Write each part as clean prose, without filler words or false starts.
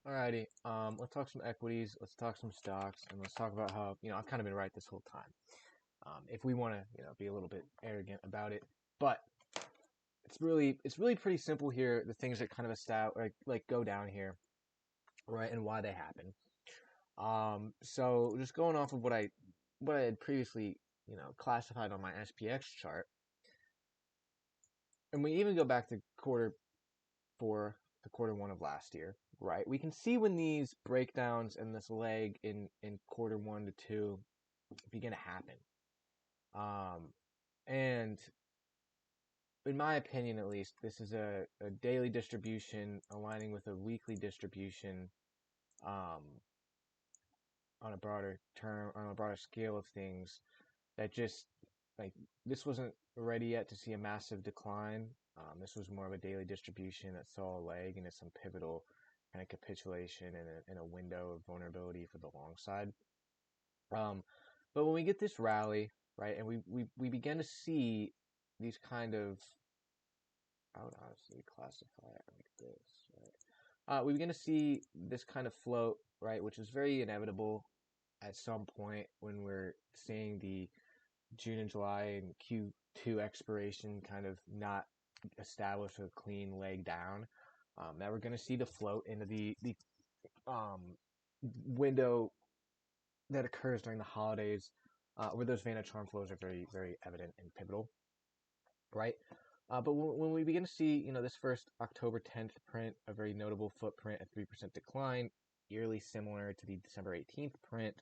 Alrighty, let's talk some equities, let's talk some stocks, and let's talk about how, I've kind of been right this whole time. If we want to, be a little bit arrogant about it, but it's really pretty simple here. The things that kind of like go down here, right, and why they happen. So just going off of what I had previously, classified on my SPX chart, and we even go back to quarter 4 to quarter 1 of last year, right? We can see when these breakdowns and this leg in quarter 1 to 2 begin to happen. And in my opinion, at least, this is a daily distribution aligning with a weekly distribution um, on a broader scale of things that just like this wasn't ready yet to see a massive decline. This was more of a daily distribution that saw a leg into some pivotal kind of capitulation and a window of vulnerability for the long side. But when we get this rally, right, and we begin to see these kind of, I would honestly classify it like this, right? We begin to see this kind of float, right, which is very inevitable at some point when we're seeing the June and July and Q2 expiration kind of not establish a clean leg down. That we're going to see the float into the window that occurs during the holidays, where those Vanna charm flows are very, very evident and pivotal, right? But when we begin to see, this first October 10th print, a very notable footprint, a 3% decline, eerily similar to the December 18th print,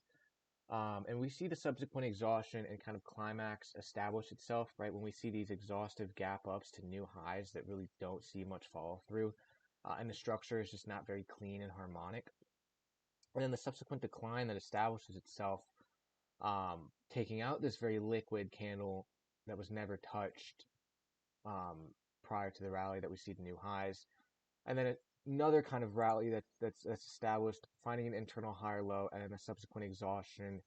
and we see the subsequent exhaustion and kind of climax establish itself, right? When we see these exhaustive gap ups to new highs that really don't see much follow through, and the structure is just not very clean and harmonic. And then the subsequent decline that establishes itself, taking out this very liquid candle that was never touched prior to the rally that we see the new highs. And then another kind of rally that's established, finding an internal higher low and then a subsequent exhaustion,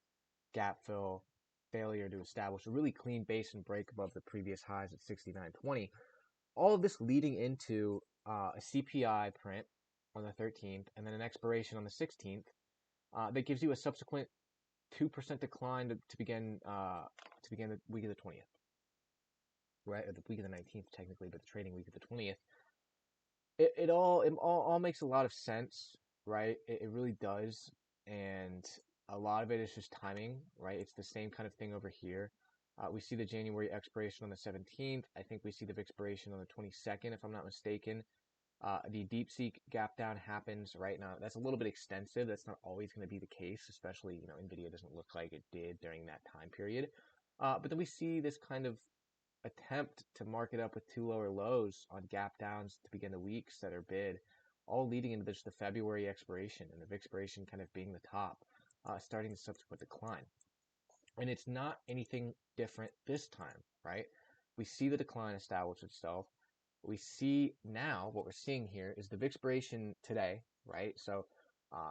gap fill, failure to establish a really clean base and break above the previous highs at 69.20. All of this leading into a CPI print on the 13th and then an expiration on the 16th that gives you a subsequent 2% decline to begin the week of the 20th, right? Or the week of the 19th technically, but the trading week of the 20th. It all makes a lot of sense, right? It really does, and a lot of it is just timing, right? It's the same kind of thing over here. We see the January expiration on the 17th. I think we see the expiration on the 22nd, if I'm not mistaken. The DeepSeek gap down happens right now. That's a little bit extensive. That's not always going to be the case, especially, NVIDIA doesn't look like it did during that time period. But then we see this kind of attempt to mark it up with two lower lows on gap downs to begin the weeks that are bid, all leading into the February expiration and the expiration kind of being the top, starting the subsequent decline. And it's not anything different this time, right? We see the decline establish itself. We see now what we're seeing here is the expiration today, right? So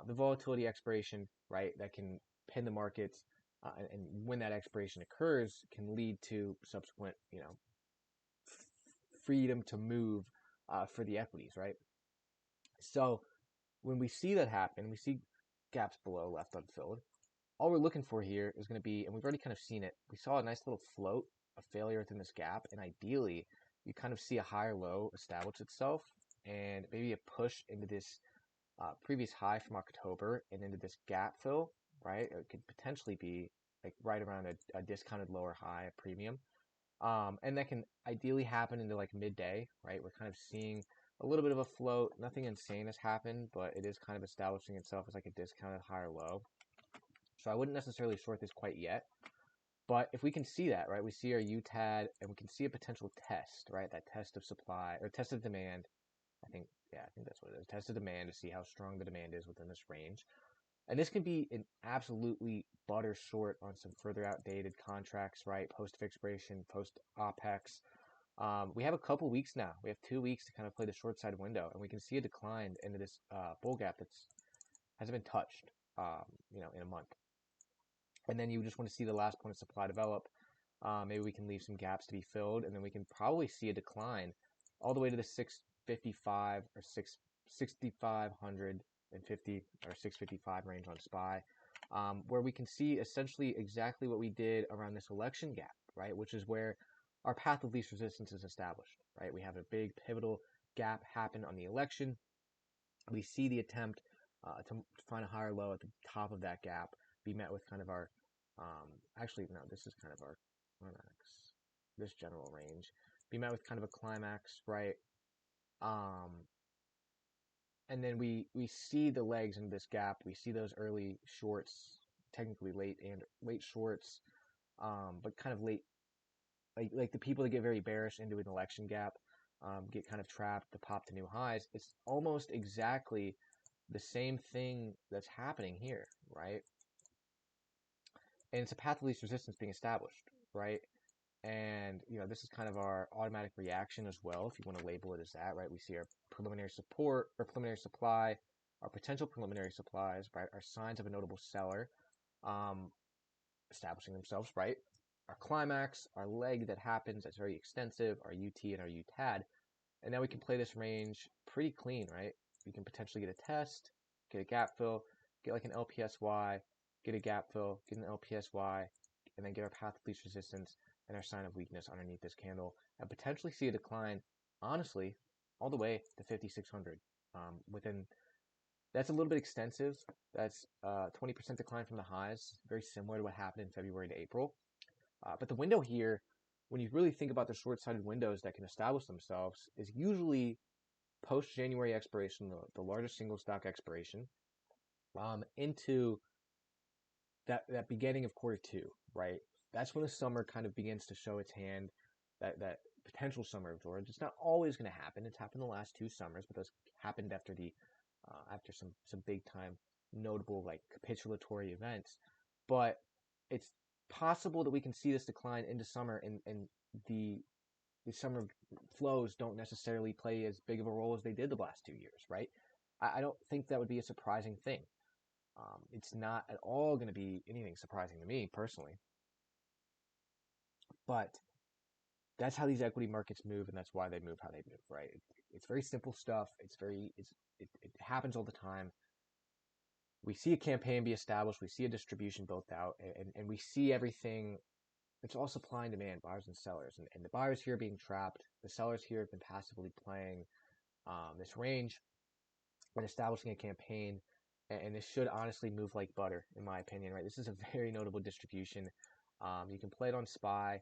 the volatility expiration, right, that can pin the markets, and when that expiration occurs can lead to subsequent, freedom to move for the equities, right? So when we see that happen, we see gaps below left unfilled. All we're looking for here is going to be, and we've already kind of seen it, we saw a nice little float, a failure within this gap, and ideally you kind of see a higher low establish itself and maybe a push into this previous high from October and into this gap fill, right? It could potentially be like right around a discounted lower high, a premium. And that can ideally happen into like midday, right? We're kind of seeing a little bit of a float. Nothing insane has happened, but it is kind of establishing itself as like a discounted higher low. So I wouldn't necessarily short this quite yet. But if we can see that, right, we see our UTAD and we can see a potential test, right? That test of supply or test of demand. I think that's what it is. Test of demand to see how strong the demand is within this range. And this can be an absolutely butter short on some further outdated contracts, right? Post expiration, post OPEX. We have a couple weeks now. We have 2 weeks to kind of play the short side window, and we can see a decline into this bull gap that's hasn't been touched, in a month. And then you just want to see the last point of supply develop. Maybe we can leave some gaps to be filled, and then we can probably see a decline all the way to the 655 or 6,500 650 or 655 range on SPY, where we can see essentially exactly what we did around this election gap, right? Which is where our path of least resistance is established, right? We have a big pivotal gap happen on the election. We see the attempt to find a higher low at the top of that gap, be met with kind of our, actually, no, this is kind of our climax, this general range, be met with kind of a climax, right? And then we see the legs in this gap. We see those early shorts, technically late shorts, but kind of late, like the people that get very bearish into an election gap, get kind of trapped to pop to new highs. It's almost exactly the same thing that's happening here, right? And it's a path of least resistance being established, right? And, this is kind of our automatic reaction as well, if you want to label it as that, right? We see our preliminary support or preliminary supply, our potential preliminary supplies, right? Our signs of a notable seller establishing themselves, right? Our climax, our leg that happens, that's very extensive, our UT and our UTAD. And now we can play this range pretty clean, right? We can potentially get a test, get a gap fill, get like an LPSY, get a gap fill, get an LPSY, and then get our path of least resistance and our sign of weakness underneath this candle, and potentially see a decline, honestly, all the way to 5,600. That's a little bit extensive. That's 20% decline from the highs, very similar to what happened in February to April. But the window here, when you really think about the short-sighted windows that can establish themselves, is usually post-January expiration, the largest single stock expiration, into that beginning of Q2, right? That's when the summer kind of begins to show its hand, that potential summer of George. It's not always going to happen. It's happened the last 2 summers, but those happened after after some big time notable like capitulatory events. But it's possible that we can see this decline into summer, and the summer flows don't necessarily play as big of a role as they did the last 2 years, right? I don't think that would be a surprising thing. It's not at all going to be anything surprising to me personally. But that's how these equity markets move, and that's why they move how they move, right? It's very simple stuff. It happens all the time. We see a campaign be established. We see a distribution built out, and we see everything. It's all supply and demand, buyers and sellers. And the buyers here being trapped. The sellers here have been passively playing this range and establishing a campaign. And this should honestly move like butter, in my opinion, right? This is a very notable distribution. You can play it on SPY.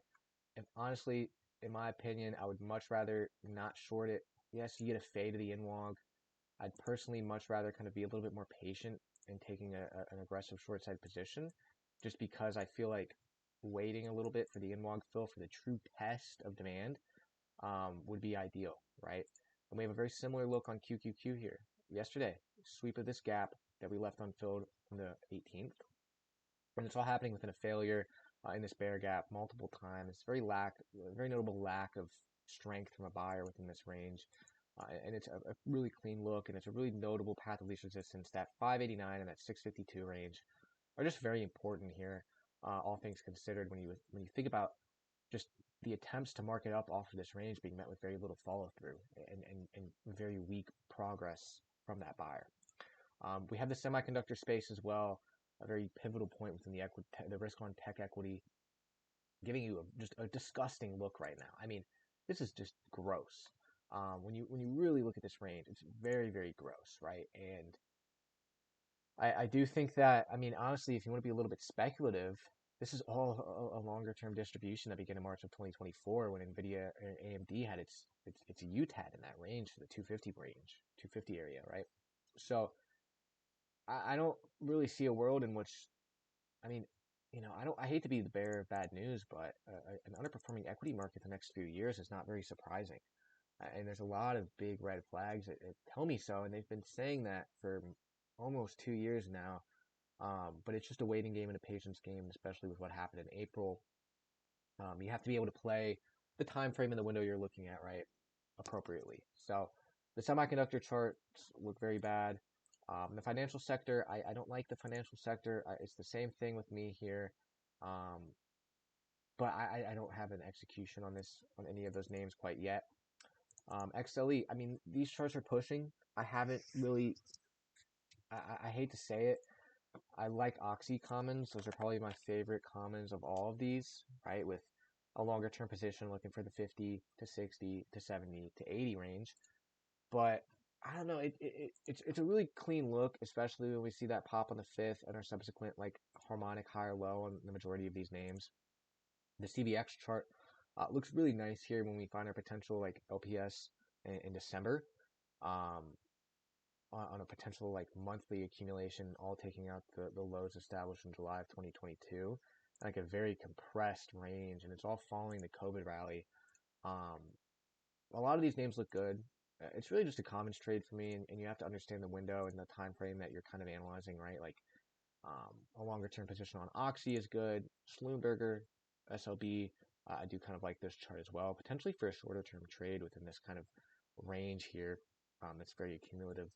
And honestly, in my opinion, I would much rather not short it. Yes, you get a fade to the in-log. I'd personally much rather kind of be a little bit more patient in taking an aggressive short side position, just because I feel like waiting a little bit for the in-log fill for the true test of demand would be ideal, right? And we have a very similar look on QQQ here. Yesterday, sweep of this gap that we left unfilled on the 18th. And it's all happening within a failure in this bear gap multiple times. Very notable lack of strength from a buyer within this range. And it's a really clean look, and it's a really notable path of least resistance. That 589 and that 652 range are just very important here, all things considered, when you think about just the attempts to mark it up off of this range being met with very little follow-through and very weak progress from that buyer. We have the semiconductor space as well, a very pivotal point within the risk on tech equity, giving you just a disgusting look right now. I mean, this is just gross. When you really look at this range, it's very, very gross, right? And I do think that, I mean, honestly, if you want to be a little bit speculative, this is all a longer-term distribution that began in March of 2024 when NVIDIA or AMD had it's a UTAD in that range, the 250 range, 250 area, right? So I don't really see a world in which, I mean, I hate to be the bearer of bad news, but an underperforming equity market the next few years is not very surprising. And there's a lot of big red flags that tell me so, and they've been saying that for almost 2 years now. But it's just a waiting game and a patience game, especially with what happened in April. You have to be able to play the time frame in the window you're looking at, right, appropriately. So the semiconductor charts look very bad. The financial sector, I don't like the financial sector. It's the same thing with me here. But I don't have an execution on any of those names quite yet. XLE, I mean, these charts are pushing. I haven't really I hate to say it, I like Oxy commons. Those are probably my favorite commons of all of these, right? With a longer term position looking for the 50 to 60 to 70 to 80 range. But I don't know, it's a really clean look, especially when we see that pop on the fifth and our subsequent like harmonic high or low on the majority of these names. The CVX chart looks really nice here when we find our potential like LPS in December. Um, on a potential like monthly accumulation, all taking out the lows established in July of 2022, like a very compressed range, and it's all following the COVID rally. Um, a lot of these names look good. It's really just a commons trade for me, and you have to understand the window and the time frame that you're kind of analyzing, right? Like a longer term position on Oxy is good. Schlumberger, SLB, I do kind of like this chart as well, potentially for a shorter term trade within this kind of range here. That's very accumulative.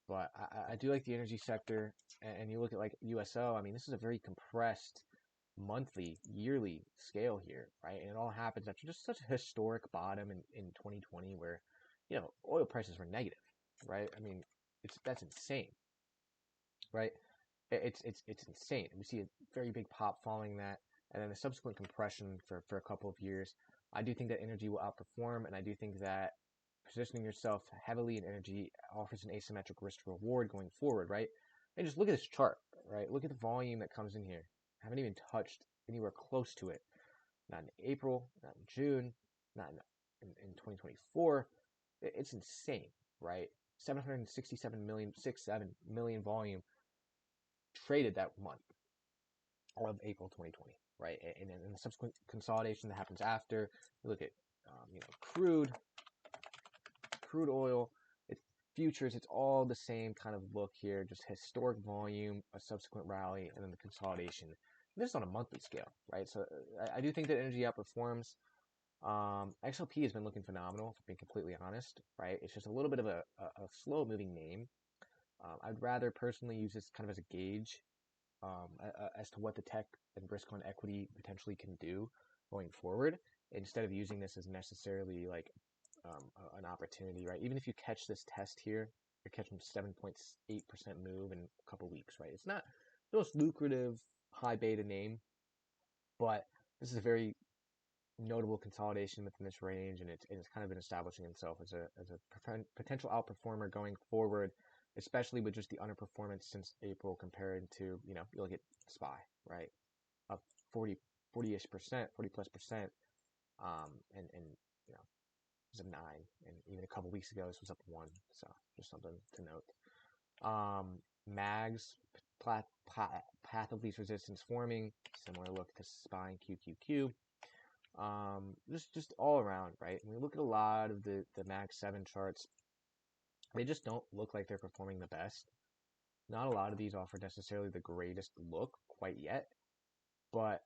But I do like the energy sector, and you look at like USO. I mean, this is a very compressed monthly, yearly scale here, right? And it all happens after just such a historic bottom in 2020, where oil prices were negative, right? I mean, that's insane, right? It's insane. We see a very big pop following that, and then the subsequent compression for a couple of years. I do think that energy will outperform, and I do think that positioning yourself heavily in energy offers an asymmetric risk to reward going forward, right? And just look at this chart, right? Look at the volume that comes in here. I haven't even touched anywhere close to it. Not in April, not in June, not in 2024. It's insane, right? 767 million, 6-7 million volume traded that month of April 2020, right? And then the subsequent consolidation that happens after, you look at crude oil, it's futures, it's all the same kind of look here, just historic volume, a subsequent rally, and then the consolidation. And this is on a monthly scale, right? So I do think that energy outperforms. XLP has been looking phenomenal, if being completely honest, right? It's just a little bit of a slow moving name. I'd rather personally use this kind of as a gauge as to what the tech and risk on equity potentially can do going forward, instead of using this as necessarily like an opportunity, right? Even if you catch this test here, you're catching 7.8% move in a couple weeks, right? It's not the most lucrative high beta name, but this is a very notable consolidation within this range, and it's kind of been establishing itself as a potential outperformer going forward, especially with just the underperformance since April compared to you look at SPY, right, up 40-ish percent, 40+%, and you know it was up 9, and even a couple weeks ago this was up 1, so just something to note. Mags, path of least resistance forming, similar look to SPY and QQQ. Just all around, right? When we look at a lot of the Mag 7 charts, they just don't look like they're performing the best. Not a lot of these offer necessarily the greatest look quite yet, but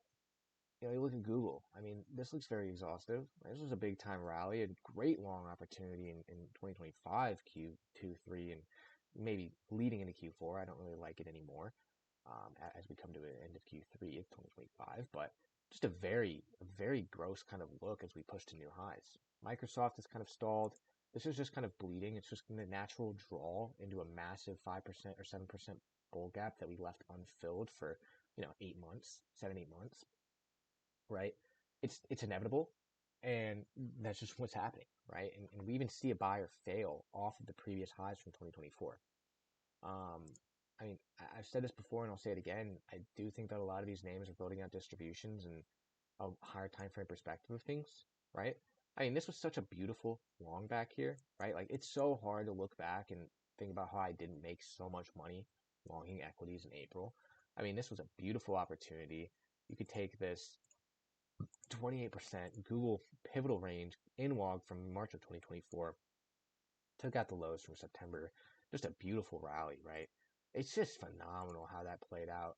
you look at Google. I mean, this looks very exhaustive. This was a big time rally, a great long opportunity in 2025 Q2, 3, and maybe leading into Q4. I don't really like it anymore as we come to the end of Q3 of 2025, but just a very gross kind of look as we push to new highs. Microsoft is kind of stalled. This is just kind of bleeding. It's just the natural draw into a massive 5% or 7% bull gap that we left unfilled for 8 months, 7-8 months, right? It's inevitable, and that's just what's happening, right? And we even see a buyer fail off of the previous highs from 2024. I mean, I've said this before and I'll say it again. I do think that a lot of these names are building out distributions and a higher time frame perspective of things, right? I mean, this was such a beautiful long back here, right? Like, it's so hard to look back and think about how I didn't make so much money longing equities in April. I mean, this was a beautiful opportunity. You could take this 28% Google pivotal range in log from March of 2024, took out the lows from September. Just a beautiful rally, right? It's just phenomenal how that played out.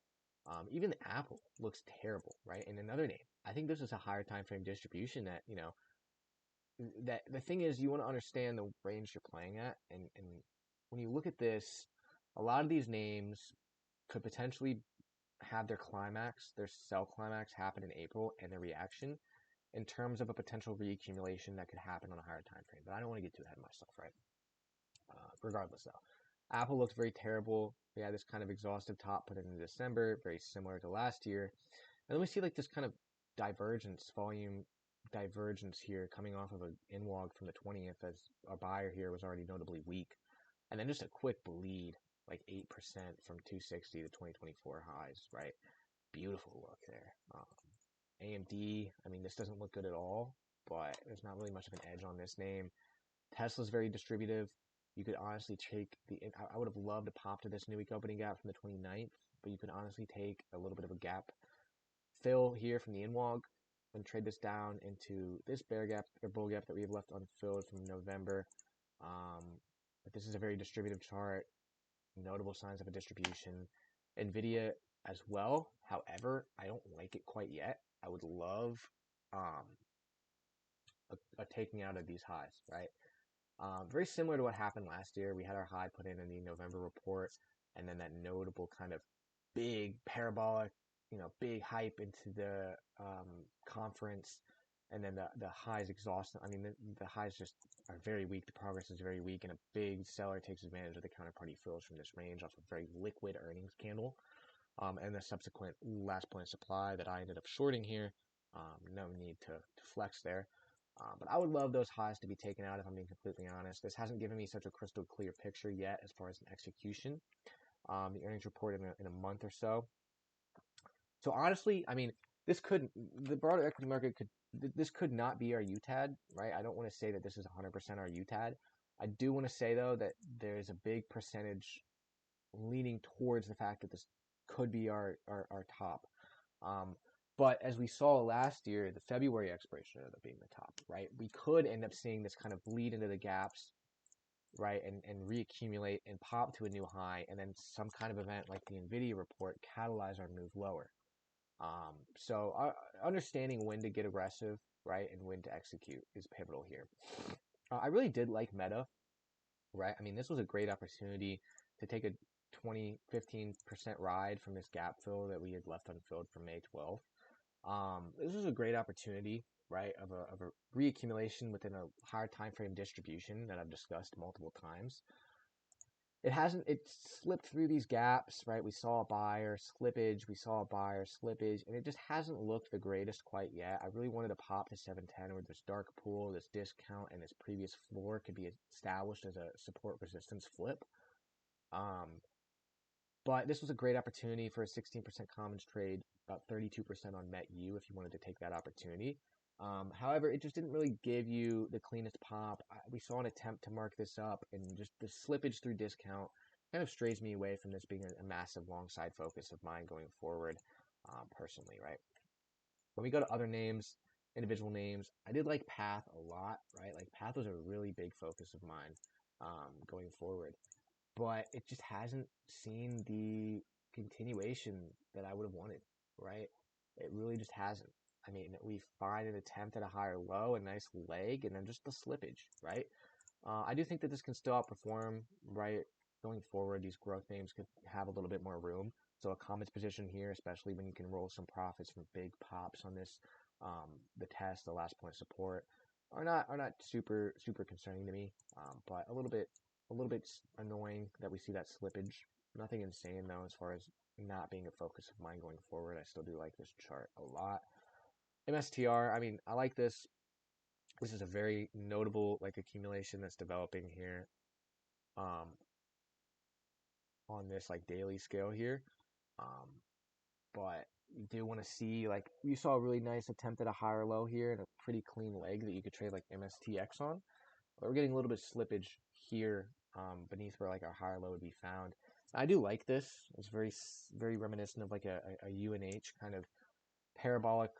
Even the Apple looks terrible, right? And another name. I think this is a higher time frame distribution that, that the thing is you want to understand the range you're playing at. And when you look at this, a lot of these names could potentially have their climax, their sell climax happen in April and their reaction in terms of a potential reaccumulation that could happen on a higher time frame. But I don't want to get too ahead of myself, right? Regardless, though. Apple looked very terrible. We had this kind of exhaustive top put in December, very similar to last year. And then we see like this kind of divergence, volume divergence here coming off of an in-log from the 20th as our buyer here was already notably weak. And then just a quick bleed, like 8% from 260 to 2024 highs, right? Beautiful look there. AMD, I mean, this doesn't look good at all, but there's not really much of an edge on this name. Tesla's very distributive. You could honestly take I would have loved to pop to this new week opening gap from the 29th, but you could honestly take a little bit of a gap fill here from the INWOG and trade this down into this bear gap or bull gap that we have left unfilled from November. But this is a very distributive chart, notable signs of a distribution. NVIDIA as well. However, I don't like it quite yet. I would love a taking out of these highs, right? Very similar to what happened last year. We had our high put in the November report, and then that notable kind of big parabolic, big hype into the conference, and then the highs exhausted. I mean, the highs just are very weak. The progress is very weak, and a big seller takes advantage of the counterparty fills from this range off a very liquid earnings candle, and the subsequent last point of supply that I ended up shorting here. No need to flex there. But I would love those highs to be taken out if I'm being completely honest. This hasn't given me such a crystal clear picture yet as far as an execution. The earnings report in a month or so. So honestly, I mean, the broader equity market this could not be our UTAD, right? I don't want to say that this is 100% our UTAD. I do want to say though that there's a big percentage leaning towards the fact that this could be our top. But as we saw last year, the February expiration ended up being the top, right? We could end up seeing this kind of bleed into the gaps, right, and reaccumulate and pop to a new high, and then some kind of event like the NVIDIA report catalyze our move lower. So understanding when to get aggressive, right, and when to execute is pivotal here. I really did like Meta, right? I mean, this was a great opportunity to take a 15% ride from this gap fill that we had left unfilled from May 12th. This was a great opportunity, right, of a reaccumulation within a higher time frame distribution that I've discussed multiple times. It slipped through these gaps, right? We saw a buyer slippage, and it just hasn't looked the greatest quite yet. I really wanted to pop to 710 where this dark pool, this discount, and this previous floor could be established as a support resistance flip. But this was a great opportunity for a 16% commons trade, about 32% on METU if you wanted to take that opportunity. However, it just didn't really give you the cleanest pop. We saw an attempt to mark this up, and just the slippage through discount kind of strays me away from this being a massive long side focus of mine going forward, personally, right? When we go to other names, individual names, I did like Path a lot, right? Like Path was a really big focus of mine going forward. But it just hasn't seen the continuation that I would have wanted, right? It really just hasn't. I mean, we find an attempt at a higher low, a nice leg, and then just the slippage, right? I do think that this can still outperform, right? Going forward, these growth names could have a little bit more room. So a comments position here, especially when you can roll some profits from big pops on this, the test, the last point of support, are not super concerning to me. But a little bit annoying that we see that slippage. Nothing insane though, as far as not being a focus of mine going forward. I still do like this chart a lot. MSTR, I mean, I like this. This is a very notable like accumulation that's developing here on this like daily scale here. But you do want to see, like, you saw a really nice attempt at a higher low here and a pretty clean leg that you could trade like MSTX on. But we're getting a little bit of slippage here beneath where like our higher low would be found. I do like this. It's very reminiscent of like a UNH kind of parabolic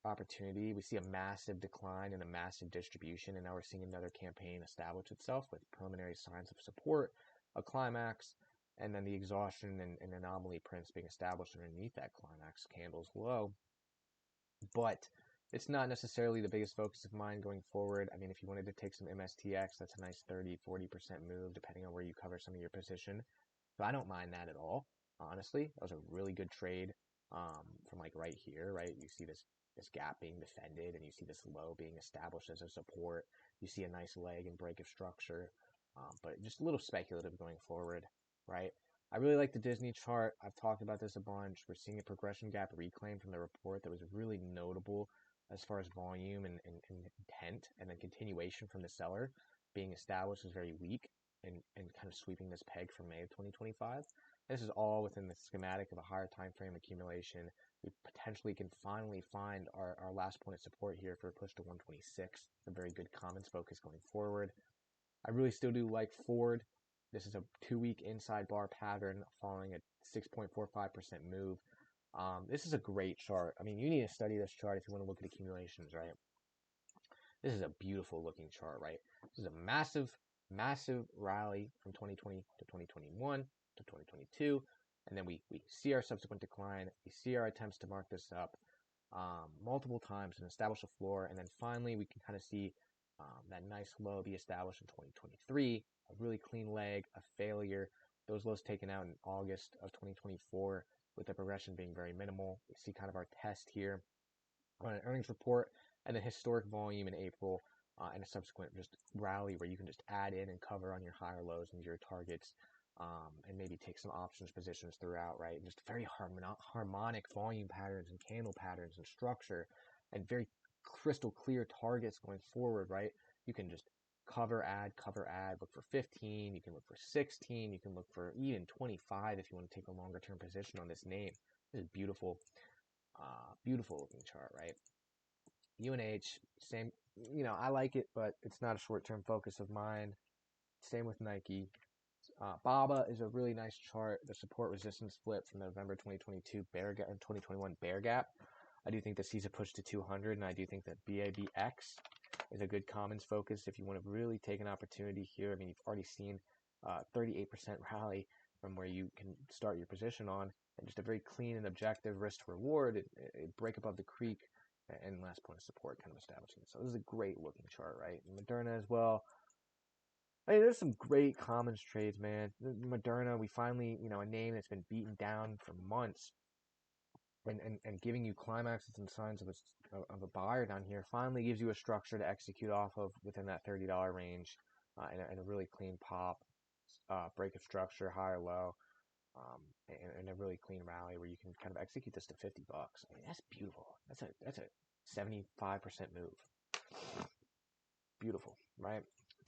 opportunity. We see a massive decline and a massive distribution, and now we're seeing another campaign establish itself with preliminary signs of support, a climax, and then the exhaustion and anomaly prints being established underneath that climax candles low. But it's not necessarily the biggest focus of mine going forward. I mean, if you wanted to take some MSTX, that's a nice 30-40% move, depending on where you cover some of your position. So I don't mind that at all, honestly. That was a really good trade from like right here, right? You see this gap being defended, and you see this low being established as a support. You see a nice leg and break of structure. but just a little speculative going forward, right? I really like the Disney chart. I've talked about this a bunch. We're seeing a progression gap reclaim from the report that was really notable as far as volume and intent, and then continuation from the seller being established as very weak and kind of sweeping this peg for May of 2025. This is all within the schematic of a higher time frame accumulation. We potentially can finally find our last point of support here for a push to 126. A very good comments focus going forward. I really still do like Ford. This is a 2-week inside bar pattern following a 6.45% move. This is a great chart. I mean, you need to study this chart if you want to look at accumulations, right? This is a beautiful looking chart, right? This is a massive, massive rally from 2020 to 2021 to 2022. And then we see our subsequent decline. We see our attempts to mark this up multiple times and establish a floor. And then finally, we can kind of see that nice low be established in 2023. A really clean leg, a failure. Those lows taken out in August of 2024 with the progression being very minimal. We see kind of our test here on an earnings report and then historic volume in April and a subsequent just rally where you can just add in and cover on your higher lows and your targets and maybe take some options positions throughout, right? And just very harmonic volume patterns and candle patterns and structure and very crystal clear targets going forward, right? You can just cover, add, look for 15, you can look for 16, you can look for even 25 if you want to take a longer term position on this name. This is beautiful, beautiful looking chart, right? UNH, same, I like it, but it's not a short-term focus of mine. Same with Nike. BABA is a really nice chart. The support resistance flip from the November 2022 bear gap and 2021 bear gap. I do think that sees a push to 200, and I do think that BABX is a good commons focus if you want to really take an opportunity here. I mean, you've already seen 38% rally from where you can start your position on, and just a very clean and objective risk to reward. It break above the creek and last point of support kind of establishing. So this is a great looking chart, right? And Moderna as well. I mean, there's some great commons trades, man. Moderna, we finally, a name that's been beaten down for months and giving you climaxes and signs of a buyer down here finally gives you a structure to execute off of within that $30 range and a really clean pop, break of structure, high or low, and a really clean rally where you can kind of execute this to $50. I mean, that's beautiful. That's a 75% move. Beautiful, right?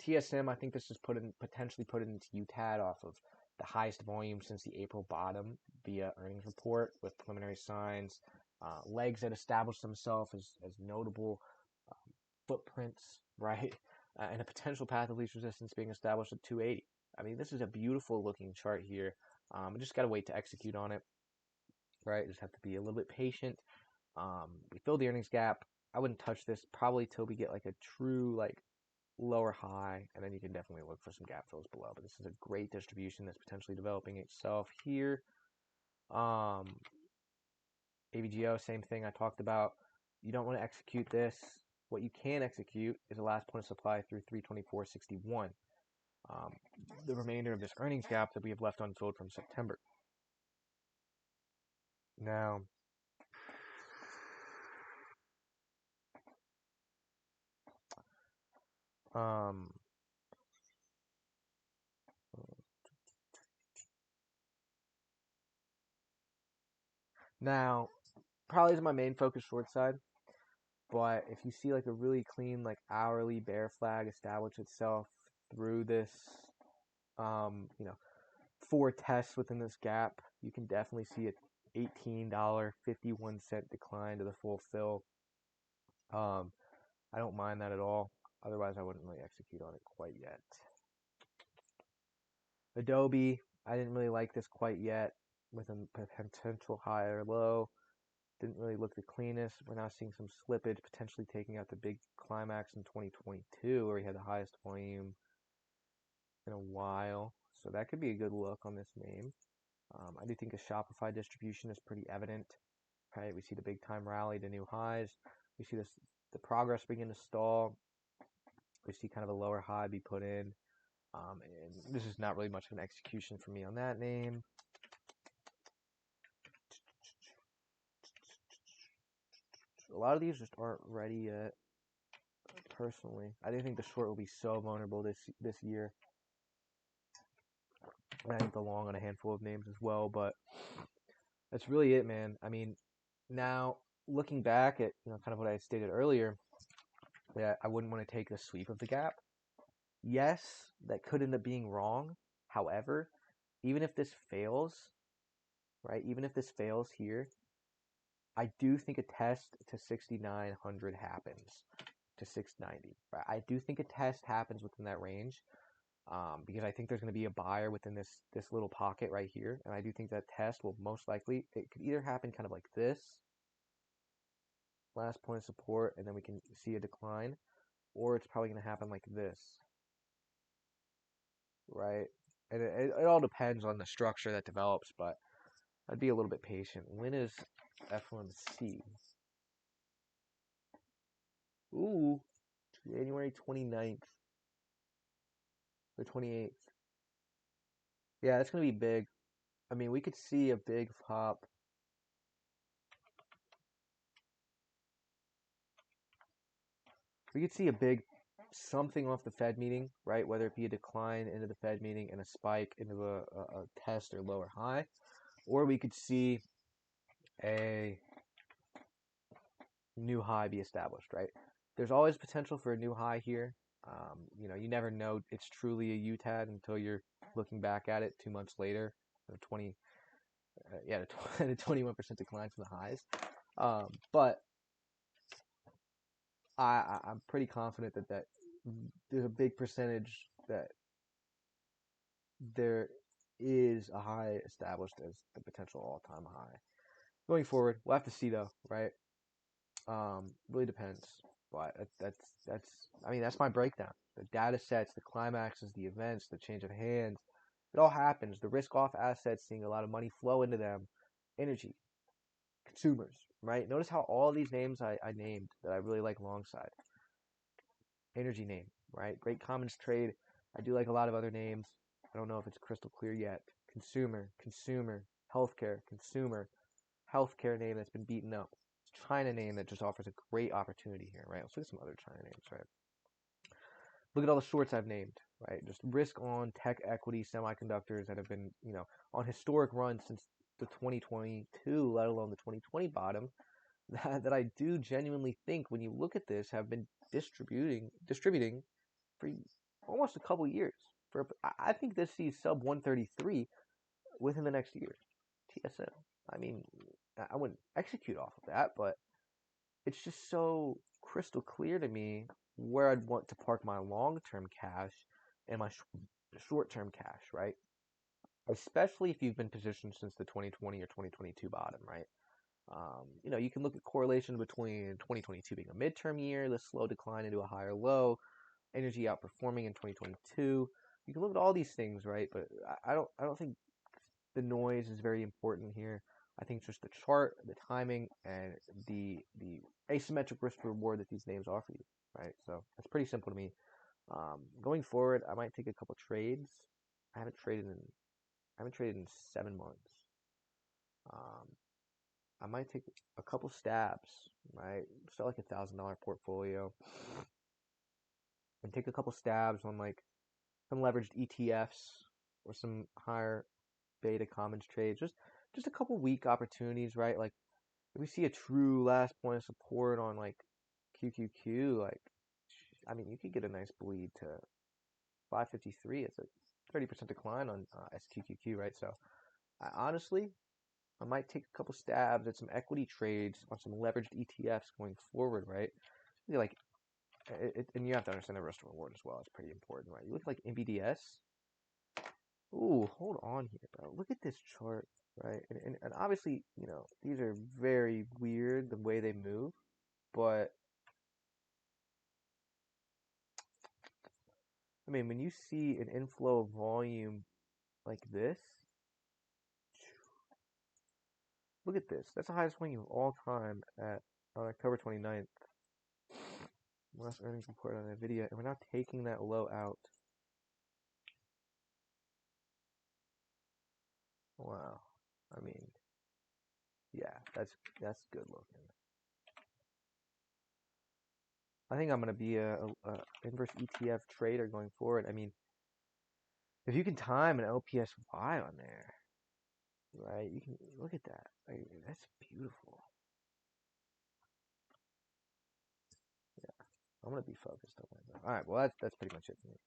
TSM, I think this is potentially put into UTAD off of the highest volume since the April bottom via earnings report with preliminary signs, legs that establish themselves as notable footprints, right? And a potential path of least resistance being established at 280. I mean, this is a beautiful looking chart here. I just got to wait to execute on it, right? Just have to be a little bit patient. We filled the earnings gap. I wouldn't touch this probably till we get like a true lower high, and then you can definitely look for some gap fills below. But this is a great distribution that's potentially developing itself here. AVGO, same thing I talked about. You don't want to execute this. What you can execute is the last point of supply through 324.61. The remainder of this earnings gap that we have left unfilled from September. Now, probably is my main focus short side, but if you see like a really clean hourly bear flag establish itself through this, 4 tests within this gap, you can definitely see a $18.51 decline to the full fill. I don't mind that at all. Otherwise, I wouldn't really execute on it quite yet. Adobe, I didn't really like this quite yet with a potential high or low. Didn't really look the cleanest. We're now seeing some slippage, potentially taking out the big climax in 2022 where we had the highest volume in a while. So that could be a good look on this name. I do think a Shopify distribution is pretty evident. Right, we see the big time rally to new highs. We see the progress begin to stall. We see kind of a lower high be put in. And this is not really much of an execution for me on that name. A lot of these just aren't ready yet. Personally, I do think the short will be so vulnerable this year. I think the long on a handful of names as well, but that's really it, man. I mean, now looking back at kind of what I stated earlier, that I wouldn't want to take a sweep of the gap. Yes, that could end up being wrong. However, even if this fails, right? Even if this fails here, I do think a test to 6,900 happens to 690. Right? I do think a test happens within that range. Because I think there's going to be a buyer within this little pocket right here, and I do think that test will most likely, it could either happen kind of like this, last point of support, and then we can see a decline, or it's probably going to happen like this, right? And it all depends on the structure that develops, but I'd be a little bit patient. When is F1C? Ooh, January 29th or 28th. Yeah, it's going to be big. I mean, we could see a big pop. We could see a big something off the Fed meeting, right? Whether it be a decline into the Fed meeting and a spike into a test or lower high, or we could see a new high be established, right? There's always potential for a new high here. You never know it's truly a UTAD until you're looking back at it 2 months later, 20, the 21% decline from the highs. But I'm pretty confident that there's a big percentage that there is a high established as the potential all-time high. Going forward, we'll have to see though, right? Really depends. But that's my breakdown. The data sets, the climaxes, the events, the change of hands. It all happens. The risk-off assets, seeing a lot of money flow into them. Energy, consumers, right? Notice how all these names I named that I really like alongside. Energy name, right? Great commons trade. I do like a lot of other names. I don't know if it's crystal clear yet. Consumer, healthcare, healthcare name that's been beaten up. China name that just offers a great opportunity here, right? Let's look at some other China names, right? Look at all the shorts I've named, right? Just risk on tech equity semiconductors that have been, on historic runs since the 2022, let alone the 2020 bottom, that I do genuinely think when you look at this have been distributing for almost a couple years. I think this sees sub 133 within the next year. TSM. I mean, I wouldn't execute off of that, but it's just so crystal clear to me where I'd want to park my long-term cash and my short-term cash, right? Especially if you've been positioned since the 2020 or 2022 bottom, right? You can look at correlation between 2022 being a midterm year, the slow decline into a higher low, energy outperforming in 2022. You can look at all these things, right? But I don't think the noise is very important here. I think it's just the chart, the timing, and the asymmetric risk reward that these names offer you, right? So that's pretty simple to me. Going forward, I might take a couple trades. I haven't traded in 7 months. I might take a couple stabs, right? Start like $1,000 portfolio, and take a couple stabs on like some leveraged ETFs or some higher beta commons trades. Just a couple weak opportunities, right? Like if we see a true last point of support on like QQQ, like I mean, you could get a nice bleed to 553. It's a 30% decline on SQQQ, right? So honestly, I might take a couple stabs at some equity trades on some leveraged ETFs going forward, right? Like, and you have to understand the risk reward as well. It's pretty important, right? You look like MBDS. Ooh, hold on here, bro. Look at this chart, right? And obviously, these are very weird the way they move, but I mean, when you see an inflow of volume like this, look at this. That's the highest volume of all time at October 29th. Last earnings report on NVIDIA, and we're now taking that low out. Wow. I mean, yeah, that's good looking. I think I'm gonna be a inverse ETF trader going forward. I mean, If you can time an OPSY on there, right? You can look at that. Like, that's beautiful. Yeah, I'm gonna be focused on that. All right, well that's pretty much it for me.